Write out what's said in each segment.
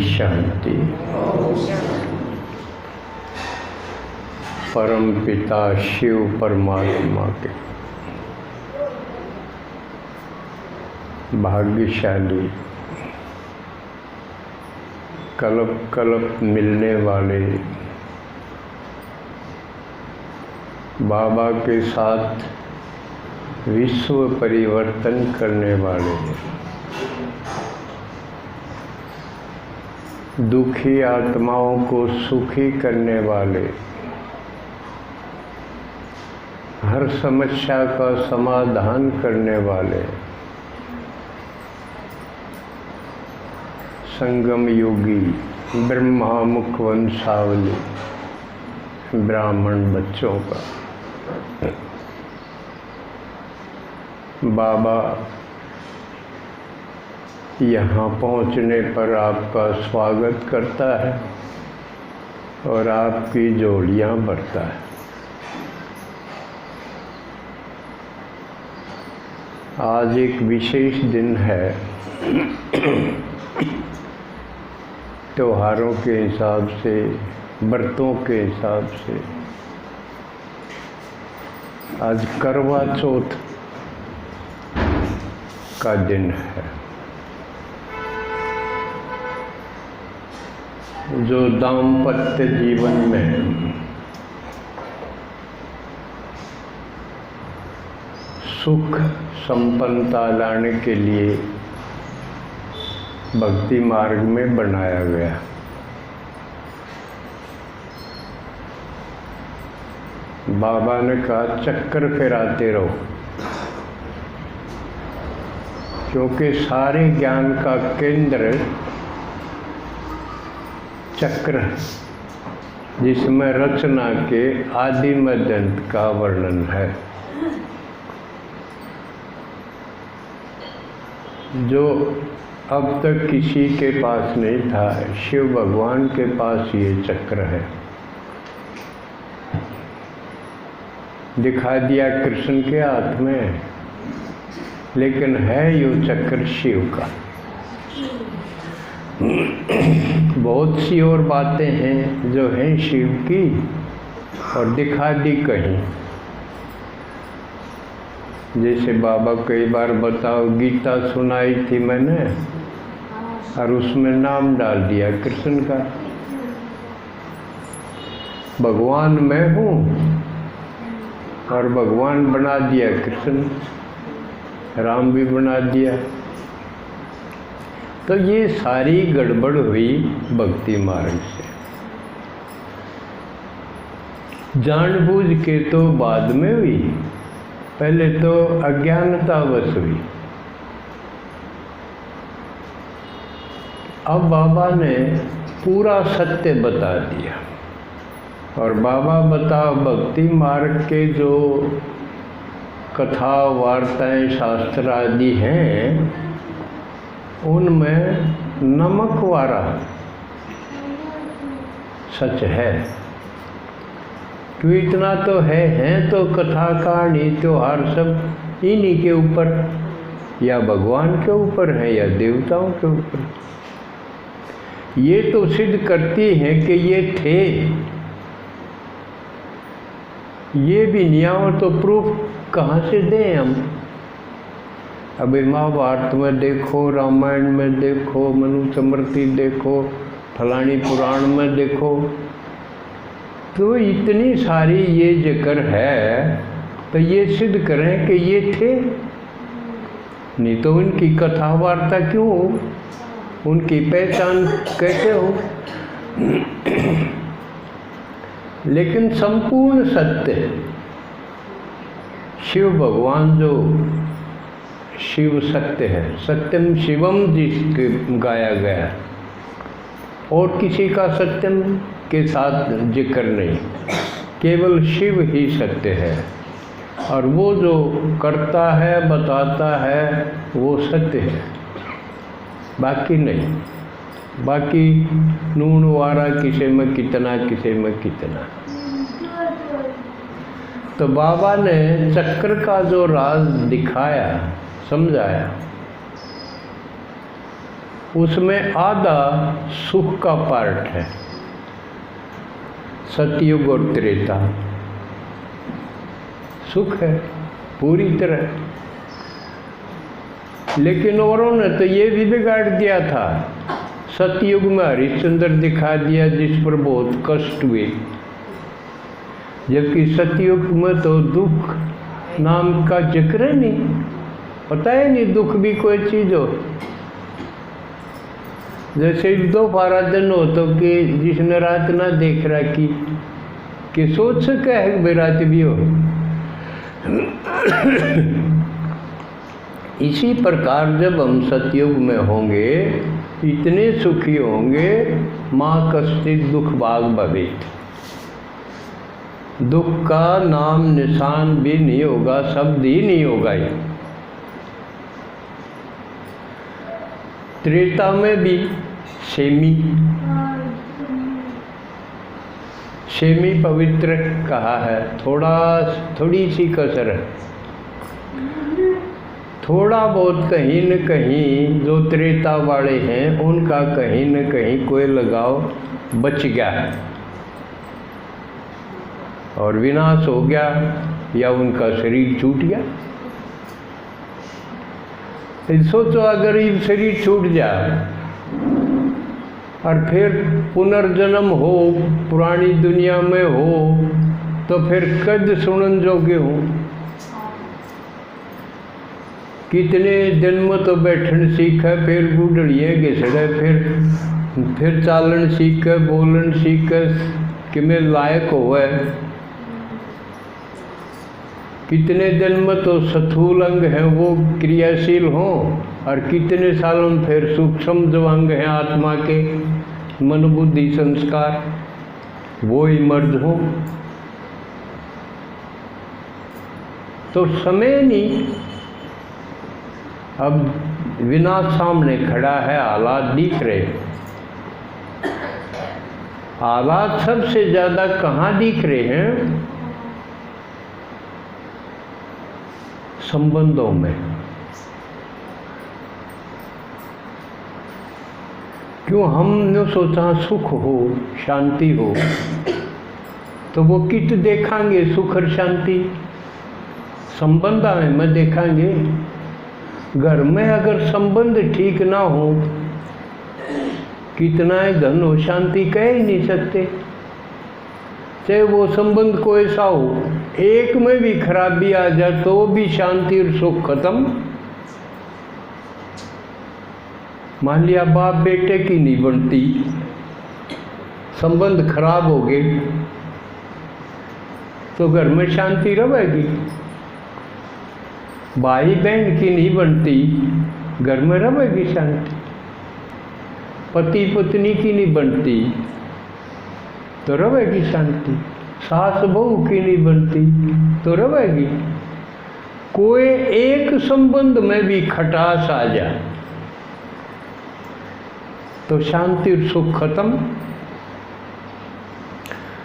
शांति। परम पिता शिव परमात्मा के भाग्यशाली कल्प कल्प मिलने वाले बाबा के साथ विश्व परिवर्तन करने वाले दुखी आत्माओं को सुखी करने वाले हर समस्या का समाधान करने वाले संगम योगी ब्रह्मा मुख वंशावली ब्राह्मण बच्चों का बाबा यहाँ पहुँचने पर आपका स्वागत करता है और आपकी जोड़ियाँ बढ़ता है। आज एक विशेष दिन है। त्योहारों के हिसाब से, व्रतों के हिसाब से आज करवा चौथ का दिन है, जो दाम्पत्य जीवन में सुख संपन्नता लाने के लिए भक्ति मार्ग में बनाया गया। बाबा ने कहा चक्कर फिराते रहो, क्योंकि सारे ज्ञान का केंद्र चक्र जिसमें रचना के आदि मध्य अंत का वर्णन है, जो अब तक किसी के पास नहीं था। शिव भगवान के पास ये चक्र है। दिखा दिया कृष्ण के हाथ में, लेकिन है यो चक्र शिव का। बहुत सी और बातें हैं जो हैं शिव की और दिखा दी कहीं। जैसे बाबा कई बार बताओ, गीता सुनाई थी मैंने और उसमें नाम डाल दिया कृष्ण का। भगवान मैं हूँ और भगवान बना दिया कृष्ण, राम भी बना दिया। तो ये सारी गड़बड़ हुई भक्ति मार्ग से। जानबूझ के तो बाद में हुई, पहले तो अज्ञानतावश हुई। अब बाबा ने पूरा सत्य बता दिया। और बाबा बताओ, भक्ति मार्ग के जो कथा वार्ताएं शास्त्र आदि हैं, उनमें नमक वाला सच है। क्यों इतना तो है तो कथा कहानी त्योहार सब इन्हीं के ऊपर, या भगवान के ऊपर है या देवताओं के ऊपर। ये तो सिद्ध करती हैं कि ये थे। ये भी नहीं आओ तो प्रूफ कहाँ से दें हम। अभी महाभारत में देखो, रामायण में देखो, मनुस्मृति देखो, फलानी पुराण में देखो, तो इतनी सारी ये जिक्र है। तो ये सिद्ध करें कि ये थे, नहीं तो उनकी कथा वार्ता क्यों हो, उनकी पहचान कैसे हो। लेकिन संपूर्ण सत्य शिव भगवान, जो शिव सत्य है, सत्यम शिवम जिसके गाया गया, और किसी का सत्यम के साथ जिक्र नहीं, केवल शिव ही सत्य है। और वो जो करता है बताता है वो सत्य है, बाकी नहीं। बाकी नून वारा किसे में कितना, किसे में कितना। तो बाबा ने चक्र का जो राज दिखाया, समझाया, उसमें आधा सुख का पार्ट है, सतयुग और त्रेता सुख है पूरी तरह। लेकिन औरों ने तो ये भी बिगाड़ दिया था, सतयुग में हरिश्चंद्र दिखा दिया जिस पर बहुत कष्ट हुए, जबकि सतयुग में तो दुख नाम का जिक्र नहीं, पता है नहीं दुख भी कोई चीज हो। जैसे दोपहर दिन हो तो कि जिसने रात ना देख रखी कि सोच सके है भाई रात भी हो। इसी प्रकार जब हम सतयुग में होंगे, इतने सुखी होंगे, माँ कष्टित दुख भाग भवेत, दुख का नाम निशान भी नहीं होगा, शब्द ही नहीं होगा। ये त्रेता में भी सेमी पवित्र कहा है, थोड़ी सी कसर है, थोड़ा बहुत कहीं न कहीं जो त्रेता वाले हैं उनका कहीं न कहीं कोई लगाव बच गया है और विनाश हो गया, या उनका शरीर छूट गया। सोचो अगर ये शरीर छूट जाए और फिर पुनर्जन्म हो, पुरानी दुनिया में हो, तो फिर कद सुनन जोगे हो। कितने जन्म तो बैठन सीखे, फिर गुडड़िए घिसड़े, फिर चालन सीखे, बोलन सीखे, कि मैं लायक होवे। कितने जन्म तो स्थूल अंग हैं वो क्रियाशील हों, और कितने सालों में फिर सूक्ष्म जो अंग हैं आत्मा के, मन बुद्धि संस्कार, वो ही मर्ज हों। तो समय नहीं, अब विनाश सामने खड़ा है, हालात दिख रहे। हालात सबसे ज्यादा कहाँ दिख रहे हैं? संबंधों में। क्यों हमने सोचा सुख हो, शांति हो, तो वो कित देखांगे सुख और शांति? संबंध में देखांगे। घर में अगर संबंध ठीक ना हो, कितना ही धन हो, शांति कह ही नहीं सकते। चाहे वो संबंध को ऐसा हो, एक में भी खराबी आ जाए तो भी शांति और सुख खत्म। मान लिया बाप बेटे की नहीं बनती, संबंध खराब हो गए, तो घर में शांति रहेगी। भाई बहन की नहीं बनती, घर में रहेगी शांति। पति पत्नी की नहीं बनती तो रहेगी शांति। सास बहू की नहीं बनती तो रहेगी। कोई एक संबंध में भी खटास आ जाए तो शांति और सुख खत्म।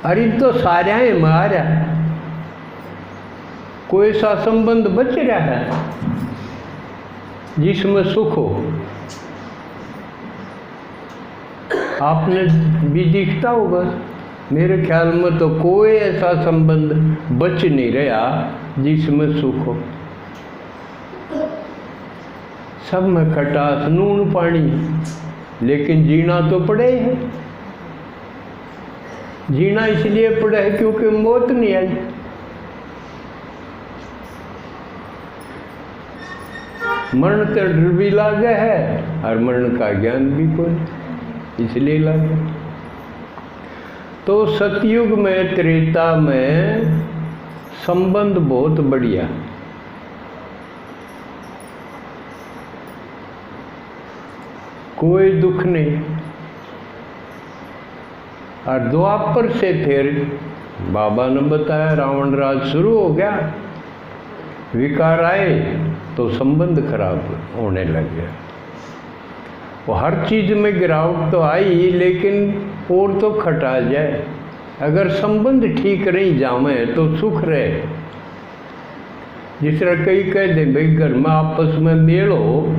अरे तो सारे ही मारा, कोई सा संबंध बच रहा है जिसमें सुख हो? आपने भी दिखता होगा, मेरे ख्याल में तो कोई ऐसा संबंध बच नहीं रहा जिसमें सुख हो। सब में खटास, नून पानी, लेकिन जीना तो पड़े है। जीना इसलिए पड़े है क्योंकि मौत नहीं आई। मरण तो डर भी लागे है और मरण का ज्ञान भी कोई, इसलिए लागे। तो सतयुग में, त्रेता में संबंध बहुत बढ़िया। कोई दुख नहीं। और द्वापर से फिर बाबा ने बताया रावण राज शुरू हो गया, विकार आए तो संबंध खराब होने लग गया। वो हर चीज़ में गिरावट तो आई, लेकिन और तो खटा जाए। अगर संबंध ठीक रही जावे तो सुख रहे। जिस तरह कई कह दे भाई घर में आपस में मेल हो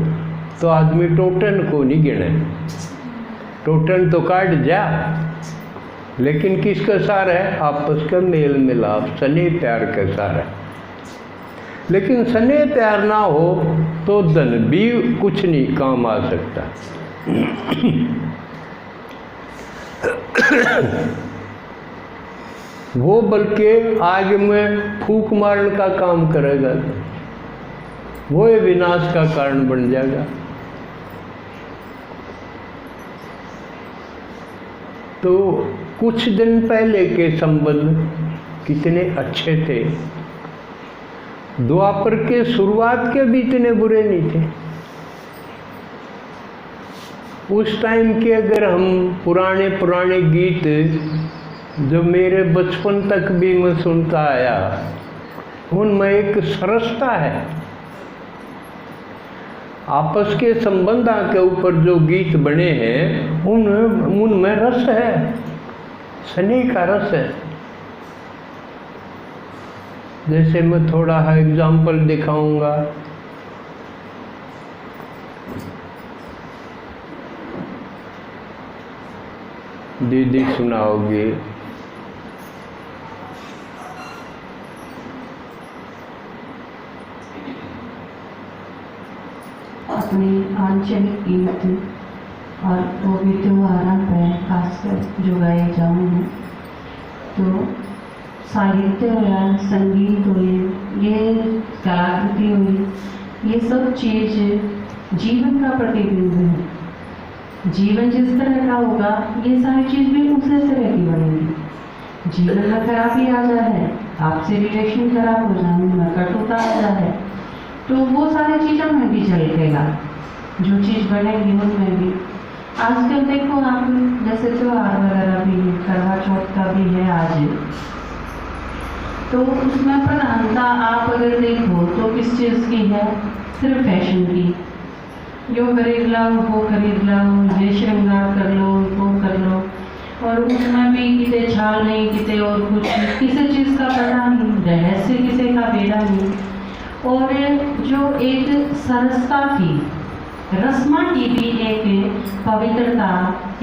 तो आदमी टोटन को नहीं गिने, टोटन तो काट जा, लेकिन किसका सार है? आपस का मेल मिलाप, स्नेह प्यार का सार है। लेकिन स्नेह प्यार ना हो तो धन भी कुछ नहीं काम आ सकता। वो बल्कि आग में फूंक मारने का काम करेगा, वो ये विनाश का कारण बन जाएगा। तो कुछ दिन पहले के संबंध कितने अच्छे थे, द्वापर के शुरुआत के भी इतने बुरे नहीं थे। उस टाइम के अगर हम पुराने पुराने गीत जो मेरे बचपन तक भी मैं सुनता आया, उनमें एक सरसता है। आपस के संबंधा के ऊपर जो गीत बने हैं उनमें रस है, स्नेह का रस है। जैसे मैं थोड़ा एग्जाम्पल दिखाऊंगा। दीदी सुनाओगी। अपने आंचलिक गीत और वो भी त्योहारों पर खासकर जो गाए जाऊँ हैं, तो साहित्य हुआ, संगीत हुए, ये कलाकृति हुई, ये सब चीज़ जीवन का प्रतिबिंब है। जीवन जिस तरह का होगा ये सारी चीज़ भी उसी तरह की बनेगी। जीवन में खराबी आ जाए, आपसे रिलेशन खराब हो जाए, में कटुता आ जाए, तो वो सारी चीज़ों में भी झलकेगा, जो चीज़ बनेगी उनमें भी। आजकल देखो आप, जैसे त्योहार वगैरह भी है, करवा चौथ का भी है आज, तो उसमें प्रधानता आप अगर देखो तो किस चीज़ की है? सिर्फ फैशन की। यो खरीद लो, वो खरीद लो, ये श्रृंगार कर लो, वो कर लो, और उसमें भी किसी छाल नहीं, किसी और कुछ, किसी चीज़ का पता नहीं, रहस्य किसी का बेड़ा नहीं। और जो एक सरसता थी, रस्मा की भी एक पवित्रता,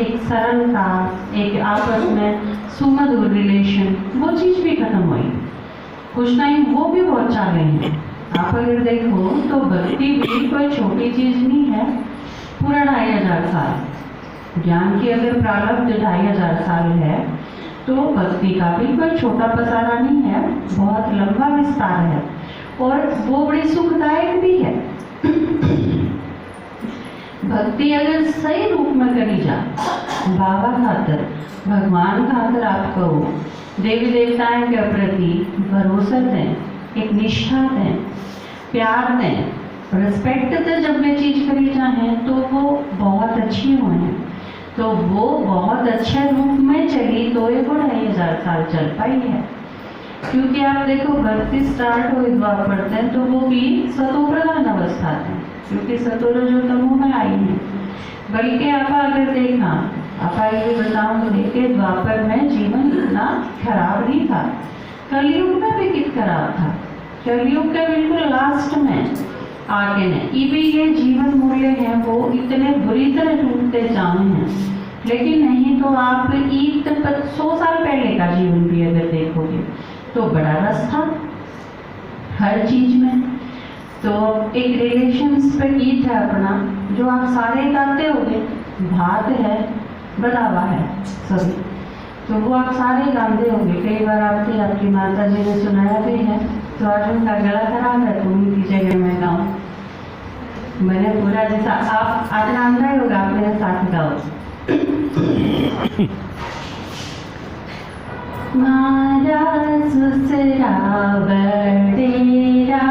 एक सरलता, एक आपस में सुमधुर रिलेशन, वो चीज़ भी खत्म हुई। कुछ टाइम वो भी बहुत चाले हैं। आप अगर देखो तो भक्ति भी कोई छोटी चीज़ नहीं है। पूरा 2500 साल ज्ञान की अगर प्रारब्ध 2500 साल है, तो भक्ति का भी कोई छोटा पसारा नहीं है, बहुत लंबा विस्तार है, और वो बड़ी सुखदायक भी है। भक्ति अगर सही रूप में करी जाए, बाबा खातर, भगवान खातर, आप कहो, देवी देवताओं के प्रति भरोसा दें, एक निष्ठा दें, प्यार दें, रिस्पेक्ट दें, जब वे चीज़ करी जाए तो वो बहुत अच्छी हुए, तो वो बहुत अच्छे रूप में चली तो ये 2500 साल चल पाई है। क्योंकि आप देखो भक्ति स्टार्ट हुई द्वापर से, तो वो भी सतो प्रधान अवस्था थी, क्योंकि सतोर जो तमो में आई है। बल्कि आप अगर देखा, आप ये बताऊंगे कि द्वापर में जीवन इतना खराब नहीं था, कलयुग में भी कितना खराब था। कलयुग के बिल्कुल लास्ट में आगे ने ये जीवन मूल्य हैं वो इतने बुरी तरह टूटते जाए हैं। लेकिन नहीं तो आप 100 साल पहले का जीवन भी अगर देखोगे तो बड़ा रस था हर चीज में। तो एक रिलेशंस पे गीत है अपना, जो आप सारे गाते होंगे, भात है, बदावा है सभी, तो वो आप सारे गाते होंगे। कई बार आपकी माता जी ने सुनाया भी है, तो आज उनका गला खराब है तो उनकी जगह में गाऊँ। मैंने पूरा जैसा आप आज नाम गाए होगा, आप मेरे साथ गाओ। मारा सुसरा बडेरा